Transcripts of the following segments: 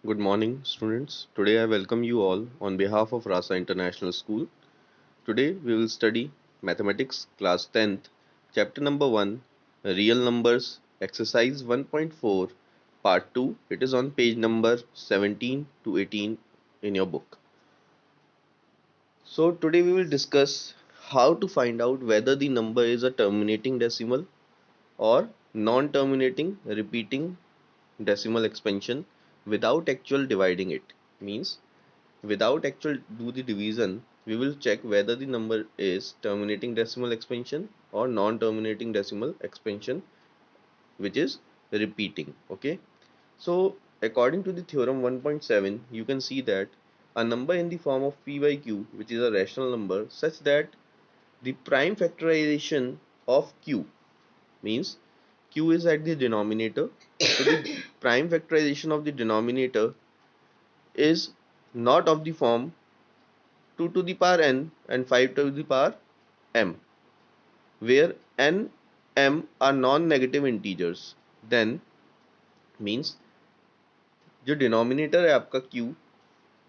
Good morning, students. Today I welcome you all on behalf of Rasa International School. Today we will study Mathematics Class 10th, Chapter number 1, Real Numbers, Exercise 1.4, Part 2. It is on page number 17 to 18 in your book. So today we will discuss how to find out whether the number is a terminating decimal or non-terminating repeating decimal expansion without actual dividing it. Means without actual do the division, we will check whether the number is terminating decimal expansion or non-terminating decimal expansion, which is repeating. Okay. So according to the theorem 1.7, you can see that a number in the form of p by q, which is a rational number, such that the prime factorization of q means q is at the denominator. So the prime factorization of the denominator is not of the form 2 to the power n and 5 to the power m, where n m are non-negative integers, then means जो denominator है आपका q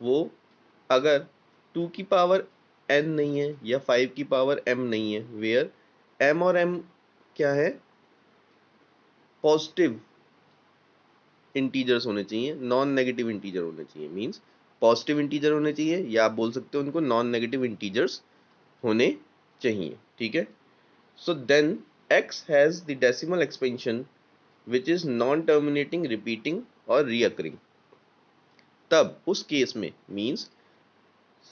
वो अगर 2 की power n नहीं है या 5 की पावर m नहीं है, वेयर m और m क्या है, पॉजिटिव इंटीजर्स होने चाहिए, नॉन नेगेटिव इंटीजर होने चाहिए। मींस पॉजिटिव इंटीजर होने चाहिए या आप बोल सकते हो उनको नॉन नेगेटिव इंटीजर्स होने चाहिए। ठीक है। So then x has the decimal expansion which is non-terminating, repeating or reoccurring। तब उस केस में मीन्स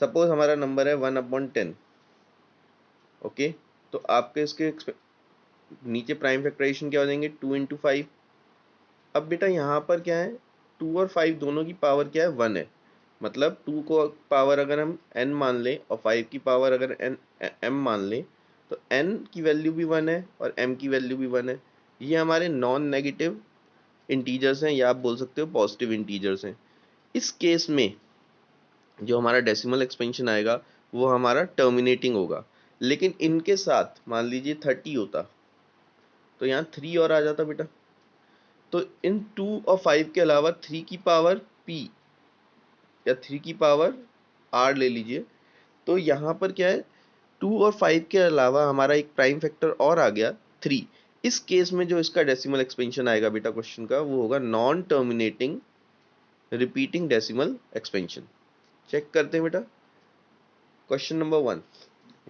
सपोज हमारा नंबर है 1/10। ओके, तो आपके इसके नीचे प्राइम फैक्टराइजेशन क्या हो जाएंगे, 2 × 5। अब बेटा यहाँ पर क्या है, 2 और 5 दोनों की पावर क्या है, 1 है। मतलब 2 को पावर अगर हम n मान लें और 5 की पावर अगर m मान लें, तो n की वैल्यू भी 1 है और m की वैल्यू भी 1 है। ये हमारे नॉन नेगेटिव इंटीजर्स हैं या आप बोल सकते हो पॉजिटिव इंटीजर्स हैं। इस केस में जो हमारा डेसिमल एक्सपेंशन आएगा वो हमारा टर्मिनेटिंग होगा। लेकिन इनके साथ मान लीजिए 30 होता तो यहाँ 3 और आ जाता बेटा। तो इन 2 और 5 के अलावा 3 की पावर p या 3 की पावर r ले लीजिए, तो यहाँ पर क्या है, 2 और 5 के अलावा हमारा एक प्राइम फैक्टर और आ गया 3। इस केस में जो इसका डेसिमल एक्सपेंशन आएगा बेटा क्वेश्चन का, वो होगा non terminating repeating decimal expansion. Check करते हैं बेटा। Question number 1,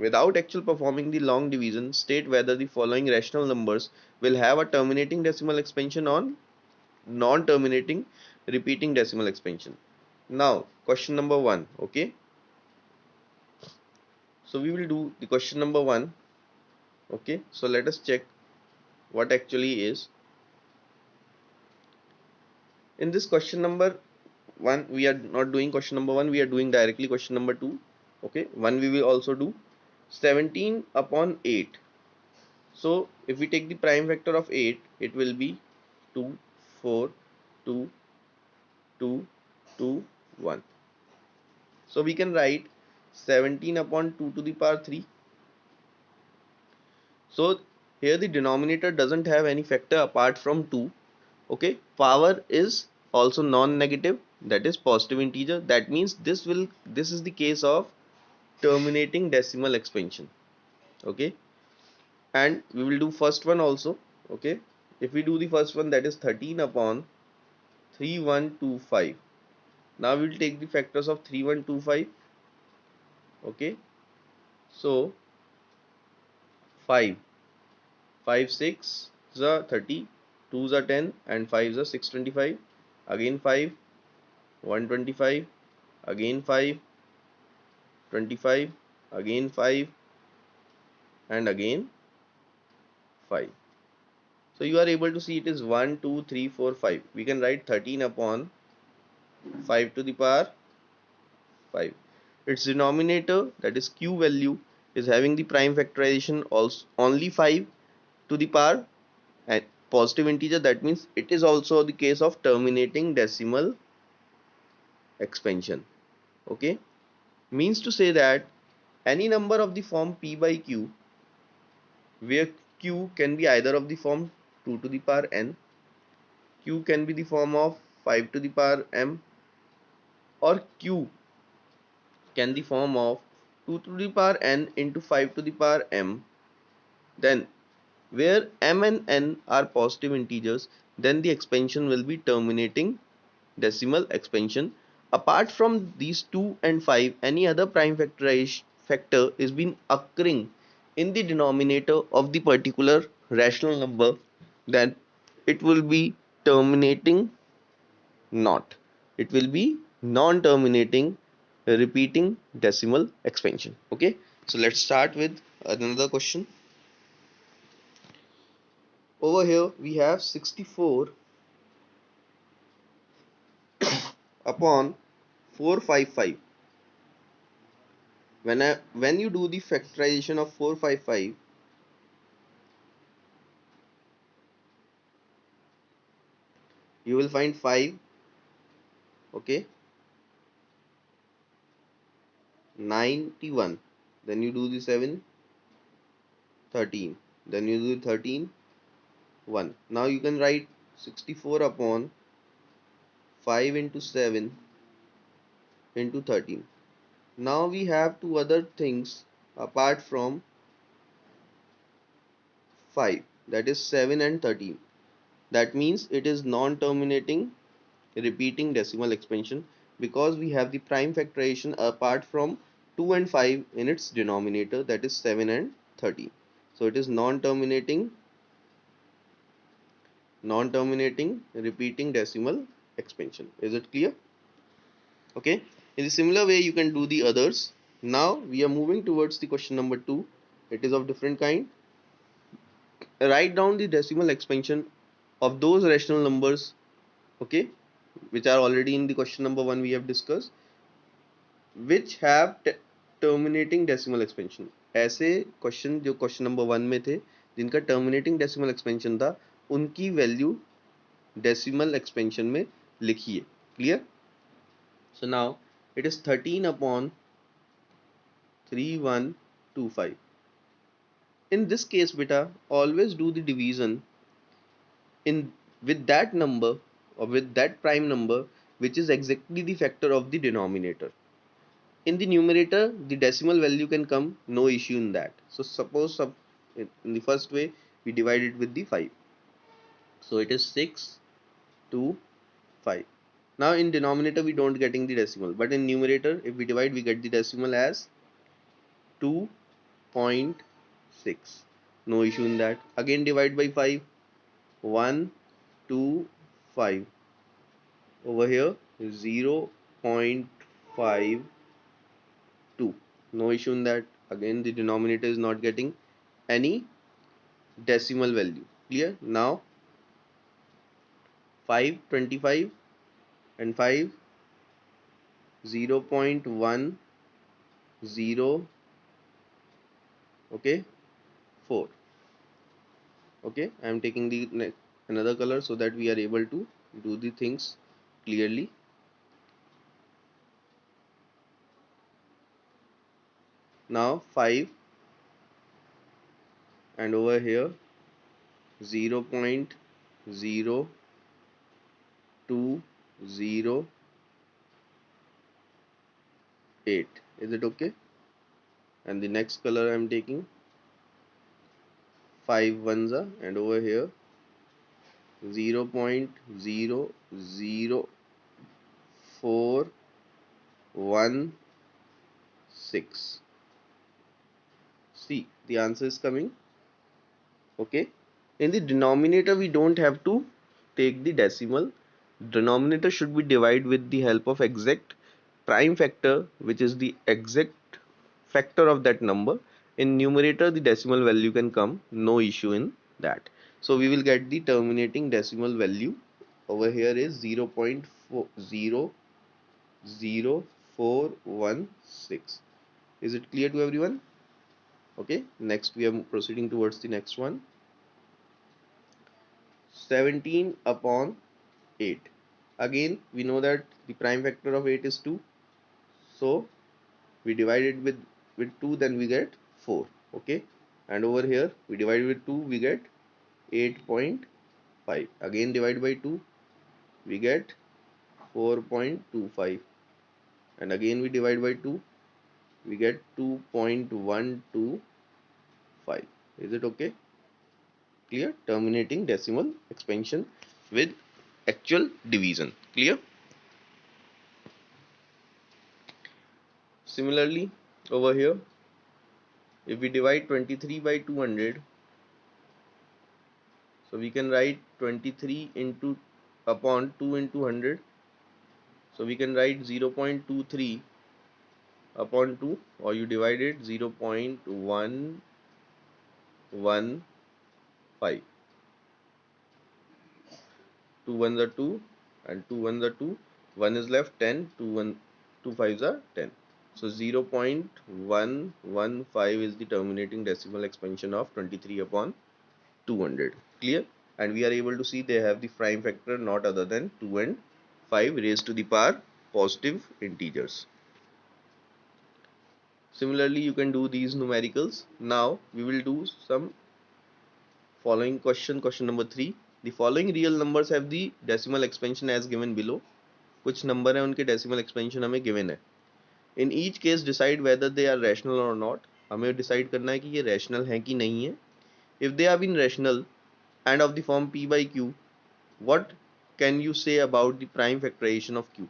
without actual performing the long division, state whether the following rational numbers will have a terminating decimal expansion on non-terminating repeating decimal expansion. Now question number 1. Okay, so we will do the question number 1. Okay, so let us check what actually is in this question number 1. We are not doing question number 1, we are doing directly question number 2. Okay, 1 we will also do 17/8. So if we take the prime factor of 8, it will be 2, 4, 2, 2, 2, 1. So we can write 17/2 to the power 3. So here the denominator doesn't have any factor apart from 2. Okay, power is also non-negative, that is positive integer. That means this is the case of terminating decimal expansion. Okay, and we will do first one also. Okay, if we do the first one, that is 13/3125. Now we will take the factors of 3125. Okay, so 5 5 6 is 30, 2 is 10 and 5 is 625. Again 5, 125, again 5, 25, again 5 and again 5. So you are able to see it is 1 2 3 4 5. We can write 13/5 to the power 5. Its denominator, that is q value, is having the prime factorization also only 5 to the power and positive integer. That means it is also the case of terminating decimal expansion. Okay, means to say that any number of the form p by q, where q can be either of the form 2 to the power n, q can be the form of 5 to the power m, or q can the form of 2 to the power n into 5 to the power m, then where m and n are positive integers, then the expansion will be terminating decimal expansion. Apart from these 2 and 5, any other prime factor is been occurring in the denominator of the particular rational number, then it will be terminating not. It will be non-terminating repeating decimal expansion. Okay, so let's start with another question. Over here we have 64 upon 455. When you do the factorization of 455, you will find 5, okay, 91. Then you do the 7, 13. Then you do 13, 1. Now you can write 64 upon 5 into 7 into 13. Now we have two other things apart from 5, that is 7 and 13. That means it is non-terminating repeating decimal expansion because we have the prime factorization apart from 2 and 5 in its denominator, that is 7 and 13. So it is non-terminating repeating decimal expansion. Is it clear? Okay. In a similar way you can do the others. Now we are moving towards the question number 2. It is of different kind. Write down the decimal expansion of those rational numbers, okay, which are already in the question number 1 we have discussed, which have terminating decimal expansion. ऐसे question जो question number 1 में थे जिनका terminating decimal expansion था, उनकी value decimal expansion में लिखिए. Clear? So now it is 13 upon 3125. In this case beta, always do the division in with that number or with that prime number which is exactly the factor of the denominator. In the numerator the decimal value can come, no issue in that. So suppose in the first way we divide it with the 5, so it is 6 to 5. Now in denominator we don't getting the decimal, but in numerator if we divide we get the decimal as 2.6, no issue in that. Again divide by 5, 1 2 5, over here 0.52, no issue in that. Again the denominator is not getting any decimal value. Clear? Now 5 25 and 5 0.10, okay, 4. Okay, I am taking the another color so that we are able to do the things clearly. Now 5 and over here 0.0208. Is it okay? And the next color I am taking 5 ones are, and over here 0.00416. See, the answer is coming. Okay, in the denominator we don't have to take the decimal. Denominator should be divided with the help of exact prime factor, which is the exact factor of that number. In numerator the decimal value can come, no issue in that. So we will get the terminating decimal value over here is 0.00416. Is it clear to everyone? Okay, next we are proceeding towards the next one. 17 upon 8. Again we know that the prime factor of 8 is 2, so we divide it with 2, then we get 4. Okay, and over here we divide with 2, we get 8.5. Again divide by 2, we get 4.25. and again we divide by 2, we get 2.125. Is it okay? Clear? Terminating decimal expansion with actual division. Clear? Similarly, over here, if we divide 23 by 200, so we can write 23 into upon 2 into 100. So we can write 0.23 upon 2, or you divide it 0.115. 2 ones are 2 and 2 ones are 2. 1 is left, 10. 2 fives are 10. So 0.115 is the terminating decimal expansion of 23 upon 200. Clear? And we are able to see they have the prime factor not other than 2 and 5 raised to the power positive integers. Similarly, you can do these numericals. Now we will do some following question. Question number 3. The following real numbers have the decimal expansion as given below. कुछ नंबर है उनके decimal expansion हमें given है. In each case decide whether they are rational और not. हमें decide करना है कि ये रैशनल है कि नहीं है. If they are been rational and of the form p by q, what can you say about the prime factorisation of q.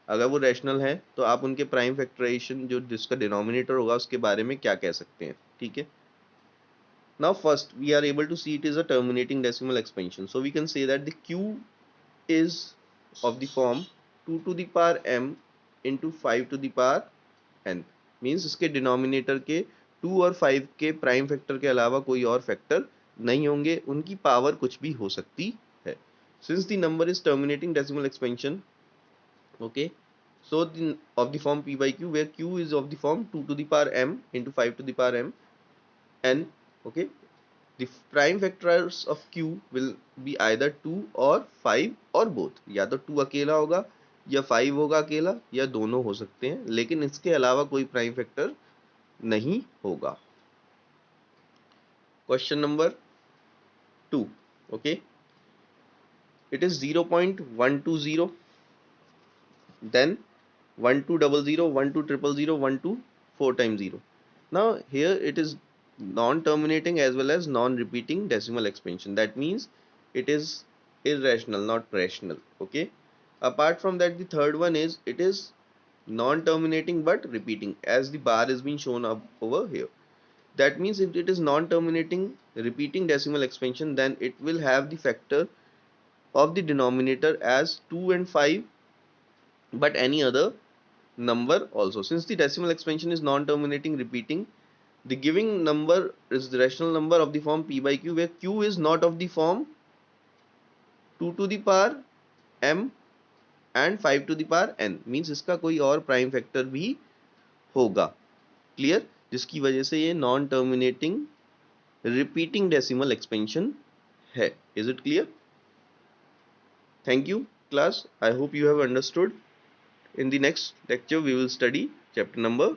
अगर वो रैशनल है तो आप उनके प्राइम फैक्टराइजेशन जो जिसका डिनोमिनेटर होगा उसके बारे में क्या कह सकते हैं. ठीक है. Now first we are able to see it is a terminating decimal expansion, so we can say that the q is of the form 2 to the power m into 5 to the power n. Means इसके denominator के 2 और 5 के prime factor के अलावा कोई और factor नहीं होंगे, उनकी पावर कुछ भी हो सकती है. Since the number is terminating decimal expansion, okay, so of the form p by q, where q is of the form 2 to the power m into 5 to the power m n, okay, the prime factors of q will be either 2 or 5 or both. या तो 2 अकेला होगा या 5 होगा अकेला या दोनों हो सकते हैं, लेकिन इसके अलावा कोई प्राइम फैक्टर नहीं होगा. Question number 2. Okay, it is 0.120, then 1200, 12000, 124 times 0. Now here it is non-terminating as well as non-repeating decimal expansion. That means it is irrational, not rational. Okay. Apart from that, the third one is it is non-terminating but repeating, as the bar is being shown up over here. That means if it is non-terminating repeating decimal expansion, then it will have the factor of the denominator as 2 and 5, but any other number also. Since the decimal expansion is non-terminating repeating, the giving number is the rational number of the form p by q, where q is not of the form 2 to the power m and 5 to the power n. Means इसका कोई और prime factor भी होगा. Clear? जिसकी वजह से ये non terminating repeating decimal expansion है. Is it clear? Thank you class. I hope you have understood. In the next lecture we will study chapter number